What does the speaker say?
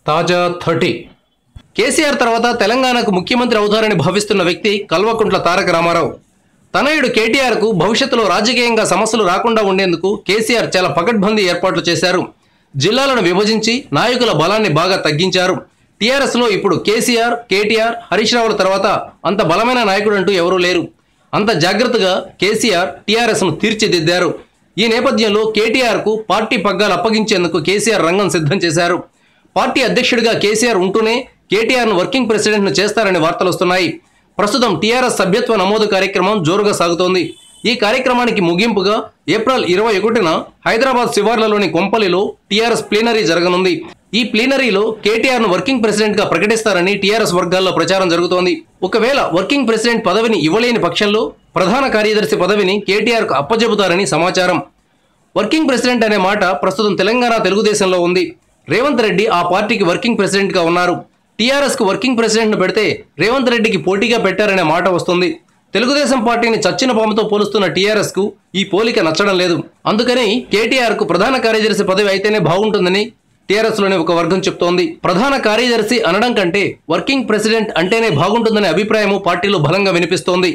తాజా 30 కేసీఆర్ తర్వాత తెలంగాణకు ముఖ్యమంత్రి అవుతారని భావిస్తున్న వ్యక్తి కల్వకుంట్ల తారక రామారావు. తనయుడు కేటీఆర్కు భవిష్యత్తులో రాజకీయంగా సమస్యలు రాకుండా ఉండేందుకు కేసీఆర్ చాలా పకడ్బందీ ఏర్పాట్లు చేశారు. జిల్లాలను విభజించి నాయకుల బలాన్ని బాగా తగ్గించారు. టీఆర్ఎస్లో ఇప్పుడు కేసీఆర్, కేటీఆర్, హరీష్ రావుల తర్వాత అంత బలమైన నాయకుడు అంటూ ఎవరూ లేరు. అంత జాగ్రత్తగా కేసీఆర్ టీఆర్ఎస్ను తీర్చిదిద్దారు. ఈ నేపథ్యంలో కేటీఆర్కు పార్టీ పగ్గాలు అప్పగించేందుకు కేసీఆర్ రంగం సిద్ధం చేశారు. పార్టీ అధ్యక్షుడిగా కేసీఆర్ ఉంటూనే కేటీఆర్ను వర్కింగ్ ప్రెసిడెంట్ను చేస్తారని వార్తలు వస్తున్నాయి. ప్రస్తుతం టీఆర్ఎస్ సభ్యత్వ నమోదు కార్యక్రమం జోరుగా సాగుతోంది. ఈ కార్యక్రమానికి ముగింపుగా ఏప్రిల్ 21న హైదరాబాద్ శివార్లలోని కొంపల్లిలో టీఆర్ఎస్ ప్లీనరీ జరగనుంది. ఈ ప్లీనరీలో కేటీఆర్ను వర్కింగ్ ప్రెసిడెంట్గా ప్రకటిస్తారని టీఆర్ఎస్ వర్గాల్లో ప్రచారం జరుగుతోంది. ఒకవేళ వర్కింగ్ ప్రెసిడెంట్ పదవిని ఇవ్వలేని పక్షంలో ప్రధాన కార్యదర్శి పదవిని కేటీఆర్కు అప్పజెబుతారని సమాచారం. వర్కింగ్ ప్రెసిడెంట్ అనే మాట ప్రస్తుతం తెలంగాణ తెలుగుదేశంలో ఉంది. రేవంత్ రెడ్డి ఆ పార్టీకి వర్కింగ్ ప్రెసిడెంట్గా ఉన్నారు. టీఆర్ఎస్కు వర్కింగ్ ప్రెసిడెంట్ను పెడితే రేవంత్ రెడ్డికి పోటీగా పెట్టారనే మాట వస్తుంది. తెలుగుదేశం పార్టీని చచ్చిన పాముతో పోలుస్తున్న టీఆర్ఎస్కు ఈ పోలిక నచ్చడం లేదు. అందుకని కేటీఆర్కు ప్రధాన కార్యదర్శి పదవి అయితేనే బాగుంటుందని టీఆర్ఎస్లోని ఒక వర్గం చెప్తోంది. ప్రధాన కార్యదర్శి అనడం కంటే వర్కింగ్ ప్రెసిడెంట్ అంటేనే బాగుంటుందనే అభిప్రాయము పార్టీలో బలంగా వినిపిస్తోంది.